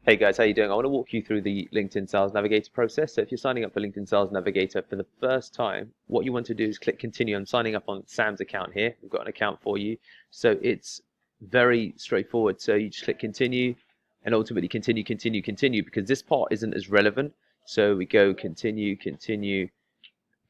Hey guys, how you doing? I want to walk you through the LinkedIn Sales Navigator process. So if you're signing up for LinkedIn Sales Navigator for the first time, what you want to do is click continue. I'm signing up on Sam's account here. We've got an account for you. So it's very straightforward. So you just click continue and ultimately continue, continue, continue, because this part isn't as relevant. So we go continue, continue,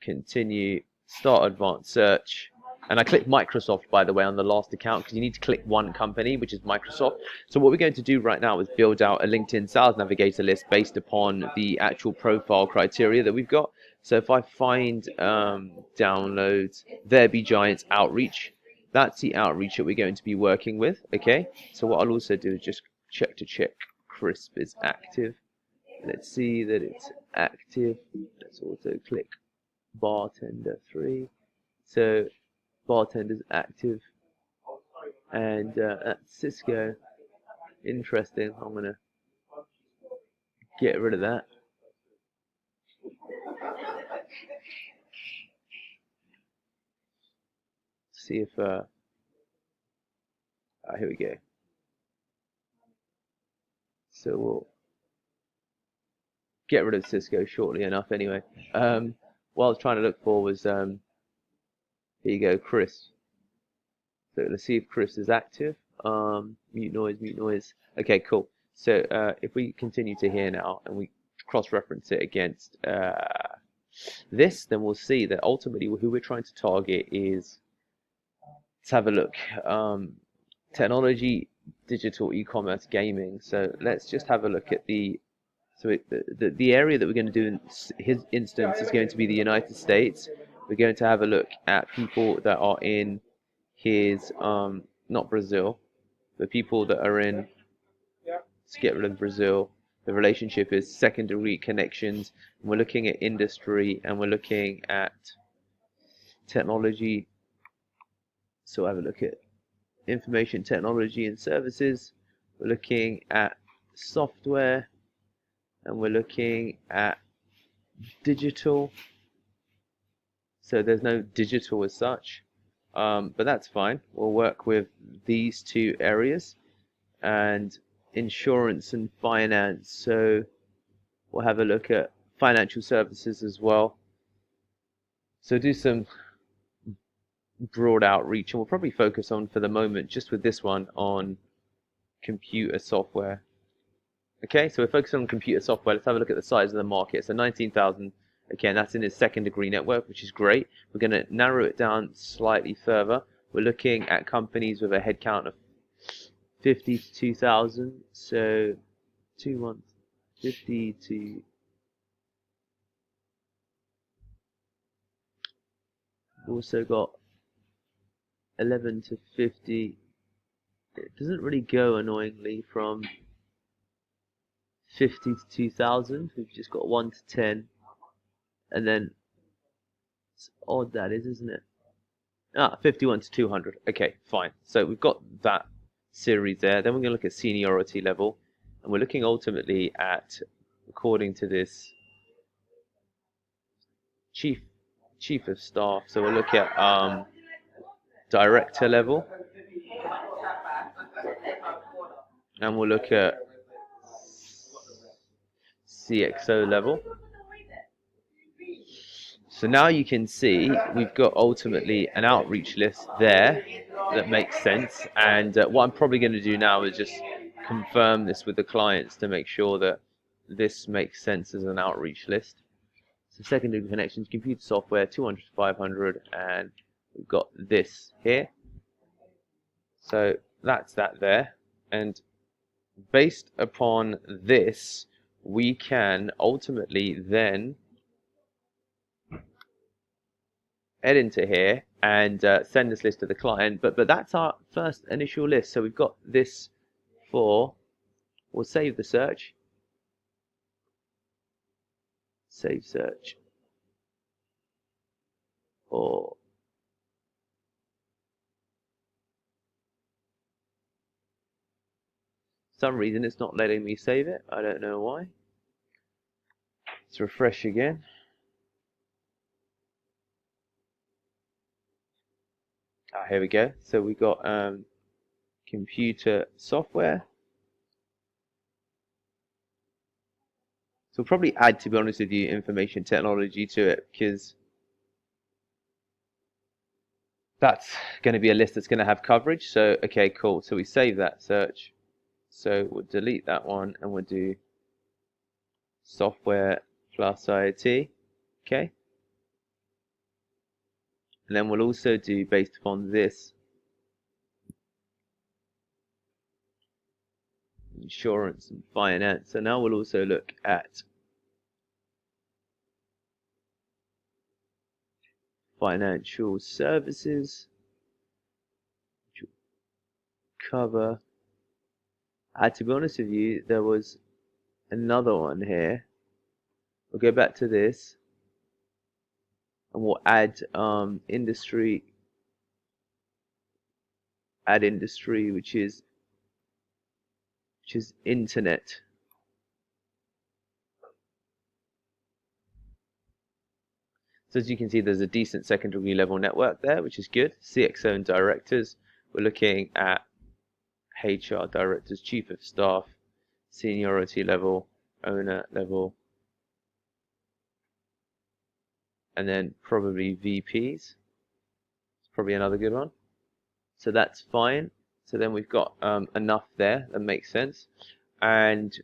continue, start advanced search. And I clicked Microsoft, by the way, on the last account because you need to click one company, which is Microsoft. So what we're going to do right now is build out a LinkedIn Sales Navigator list based upon the actual profile criteria that we've got. So if I find downloads, there be Giants Outreach. That's the outreach that we're going to be working with, okay? So what I'll also do is just check Crisp is active. Let's see that it's active. Let's also click Bartender 3. So Bartender's active, and at Cisco, interesting. I'm gonna get rid of that. See if here we go. So we'll get rid of Cisco shortly enough. Anyway, what I was trying to look for was here you go, Chris. So let's see if Chris is active. Mute noise, mute noise. Okay, cool. So if we continue to here now and we cross-reference it against this, then we'll see that ultimately who we're trying to target is, let's have a look, technology, digital, e-commerce, gaming. So let's just have a look at the area that we're going to do in his instance is going to be the United States. We're going to have a look at people that are in his, not Brazil, but people that are in, let's get rid of Brazil. The relationship is secondary connections. And we're looking at industry and we're looking at technology. So have a look at information technology and services. We're looking at software and we're looking at digital. So there's no digital as such, but that's fine. We'll work with these two areas, and insurance and finance. So we'll have a look at financial services as well. So do some broad outreach, and we'll probably focus on, for the moment, just with this one, on computer software. Okay, so we're focusing on computer software. Let's have a look at the size of the market. So 19,000. Again, that's in his second degree network, which is great. We're going to narrow it down slightly further. We're looking at companies with a headcount of 50 to 2,000. So 50 to, we've also got 11 to 50. It doesn't really go, annoyingly, from 50 to 2,000. We've just got 1 to 10. And then it's odd, that is, isn't it? 51 to 200. Okay, fine. So we've got that series there. Then we're going to look at seniority level, and we're looking ultimately at, according to this, chief of staff. So we'll look at director level, and we'll look at CXO level. So now you can see we've got ultimately an outreach list there that makes sense. And what I'm probably going to do now is just confirm this with the clients to make sure that this makes sense as an outreach list. So secondary connections, computer software, 200 to 500, and we've got this here. So that's that there. And based upon this, we can ultimately then head into here and send this list to the client, but that's our first initial list. So we've got this for, we'll save the search, save search, or some reason it's not letting me save it. I don't know why. Let's refresh again. Here we go. So we got computer software. we'll probably add, to be honest with you, information technology to it, because that's going to be a list that's going to have coverage. So, okay, cool. So we save that search. So we'll delete that one and we'll do software plus IoT. Okay. And then we'll also do, based upon this, insurance and finance. So now we'll also look at financial services, cover. To be honest with you, there was another one here. We'll go back to this and we'll add industry, which is internet. So as you can see, there's a decent secondary level network there, which is good. CXO and directors. We're looking at HR directors, chief of staff, seniority level, owner level, and then probably VPs. It's probably another good one. So that's fine. So then we've got enough there. That makes sense. And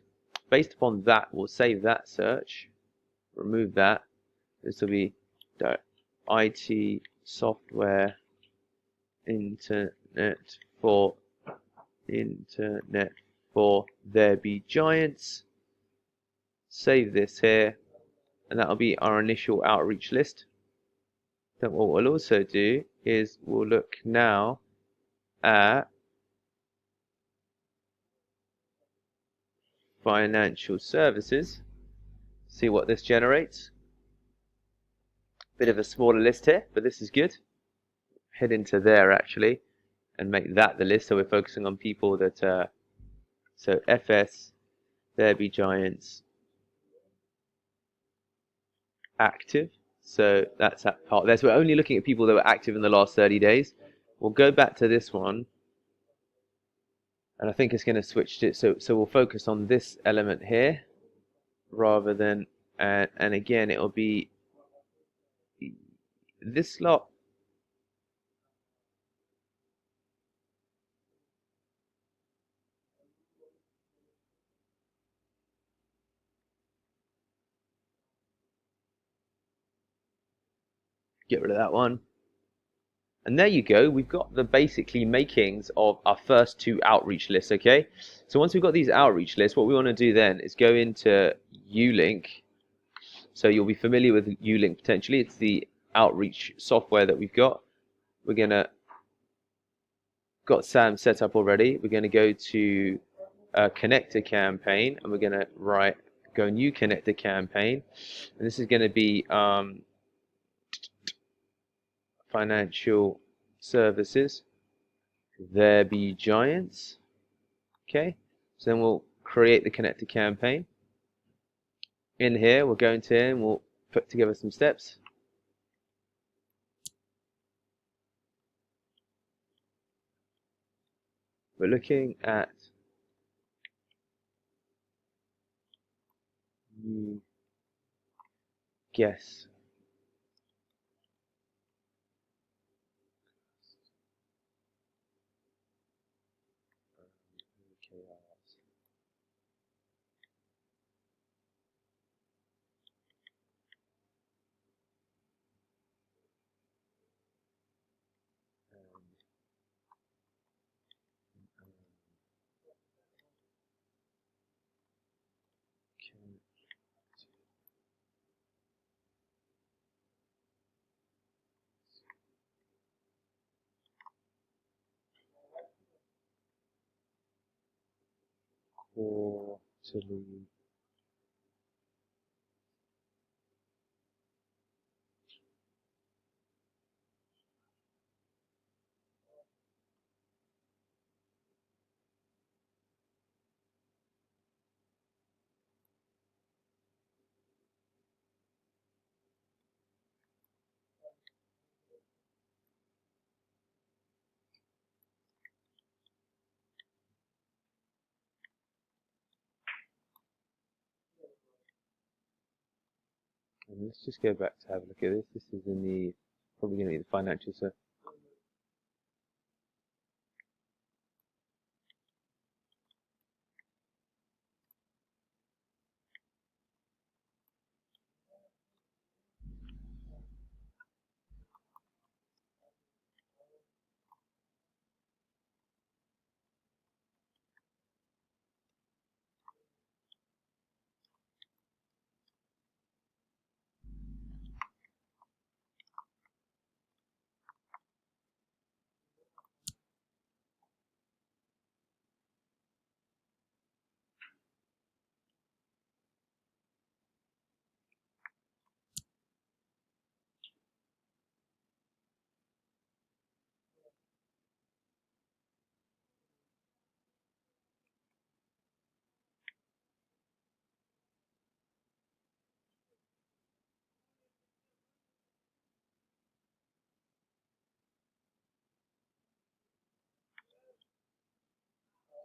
based upon that, we'll save that search, remove that. This will be the IT software internet for there be giants. Save this here, and that'll be our initial outreach list. Then what we'll also do is we'll look now at financial services, see what this generates. Bit of a smaller list here, but this is good. Head into there actually and make that the list, so we're focusing on people that so FS, there be giants, active. So that's that part there. So we're only looking at people that were active in the last 30 days. We'll go back to this one, and I think it's going to switch to, so we'll focus on this element here rather than, and again it'll be this lot. Get rid of that one. And there you go, we've got the basically makings of our first two outreach lists, okay? So once we've got these outreach lists, what we want to do then is go into Ulink. So you'll be familiar with Ulink potentially. It's the outreach software that we've got. We're gonna, got SAM set up already. We're gonna go to connector campaign, and we're gonna go new connector campaign. And this is gonna be financial services, there be giants. Okay, so then we'll create the connector campaign. In here, we'll go into here and we'll put together some steps. We're looking at new guess. Quarterly. And let's just go back to have a look at this. This is in the, probably going to be the financial.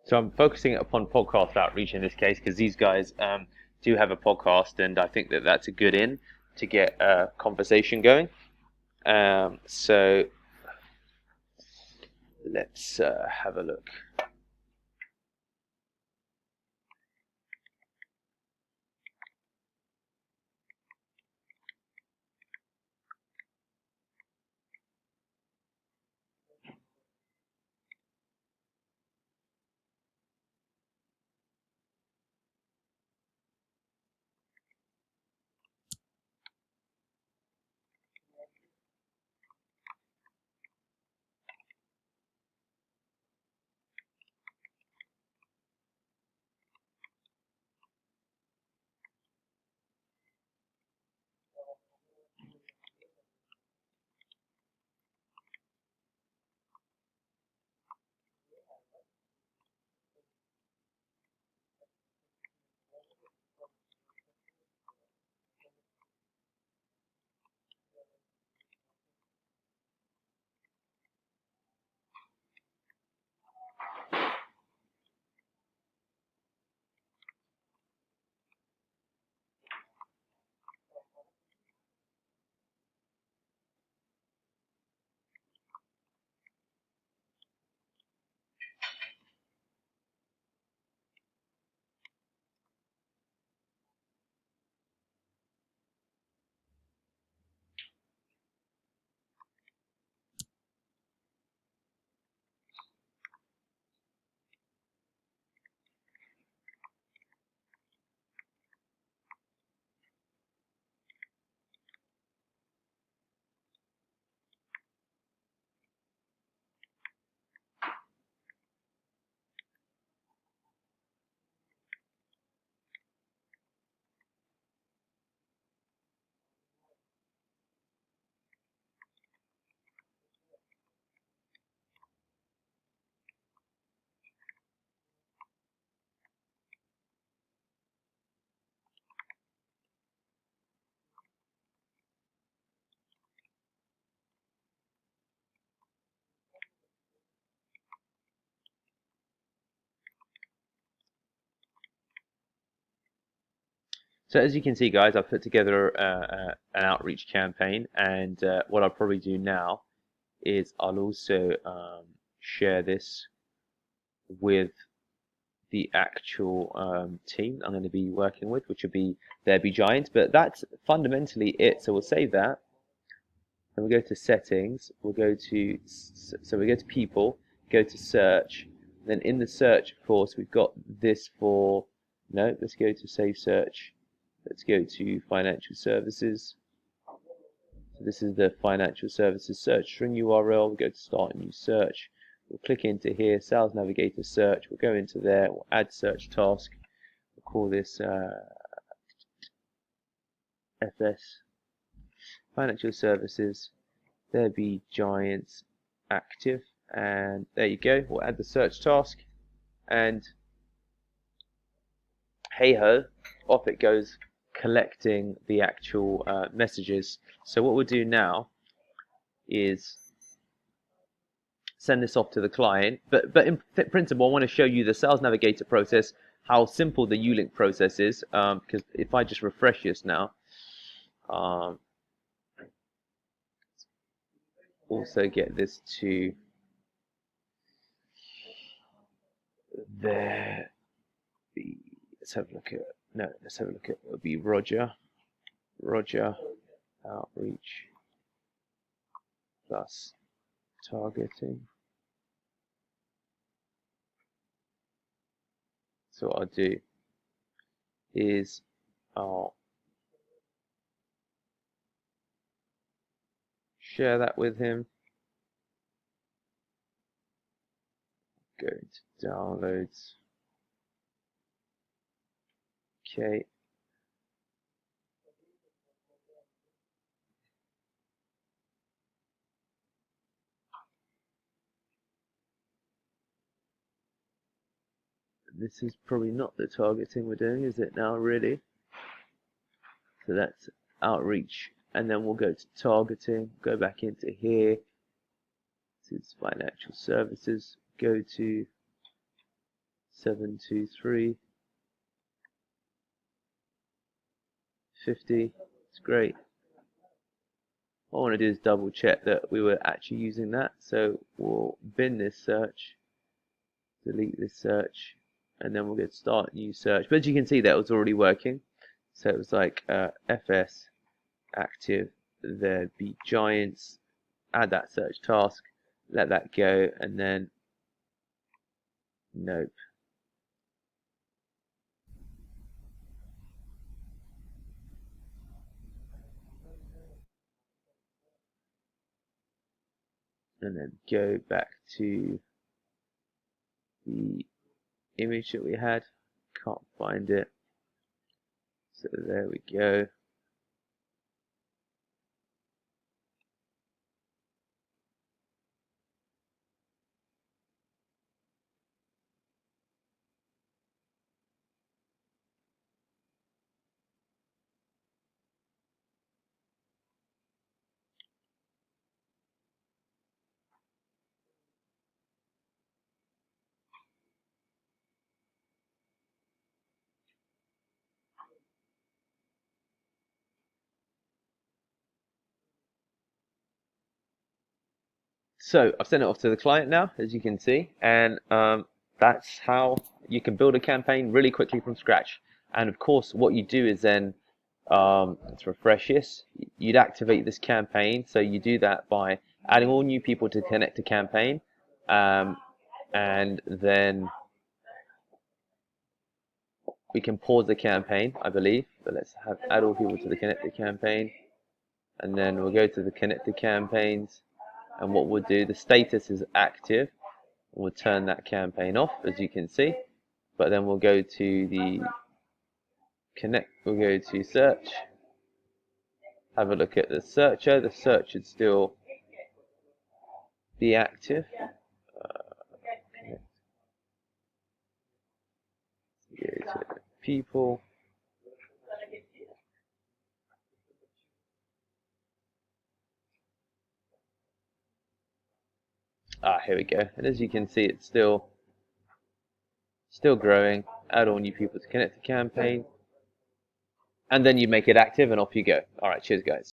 So I'm focusing upon podcast outreach in this case because these guys do have a podcast, and I think that that's a good in to get a conversation going. So let's have a look. So as you can see, guys, I've put together an outreach campaign, and what I'll probably do now is I'll also share this with the actual team I'm going to be working with, which will be There Be Giants. But that's fundamentally it. So we'll save that, and we'll go to settings. We'll go to we go to people, go to search. Then in the search, of course, we've got this for no. Let's go to save search. Let's go to financial services. So this is the financial services search string URL. We'll go to start a new search. We'll click into here, Sales Navigator search. We'll go into there. We'll add search task. We'll call this FS Financial Services. There Be Giants active, and there you go. We'll add the search task, and hey ho, off it goes, collecting the actual messages. So what we'll do now is send this off to the client, but in principle I want to show you the Sales Navigator process, how simple the Ulink process is, because if I just refresh this now, Also get this to there. Let's have a look at it'll be Roger outreach plus targeting. So what I'll do is I'll share that with him. Go into downloads. Okay. This is probably not the targeting we're doing, is it now, really? So that's outreach, and then we'll go to targeting, go back into here. This is financial services, go to 723 50. It's great. What I want to do is double check that we were actually using that, so we'll bin this search, delete this search, and then we'll get start new search. But as you can see, that was already working. So it was like FS active, there'd be giants, add that search task, let that go, and then nope. And then go back to the image that we had, can't find it, so there we go. So I've sent it off to the client now, as you can see, and that's how you can build a campaign really quickly from scratch. And of course, what you do is then, let's refresh this, you'd activate this campaign. So you do that by adding all new people to connect to campaign, and then we can pause the campaign, I believe, but let's add all people to the connected campaign, and then we'll go to the connected campaigns. And what we'll do, the status is active. We'll turn that campaign off, as you can see. But then we'll go to the connect. We'll go to search. Have a look at the searcher. The search should still be active. Go to people. Here we go. And as you can see, it's still growing. Add all new people to connect the campaign, and then you make it active, and off you go. All right, cheers, guys.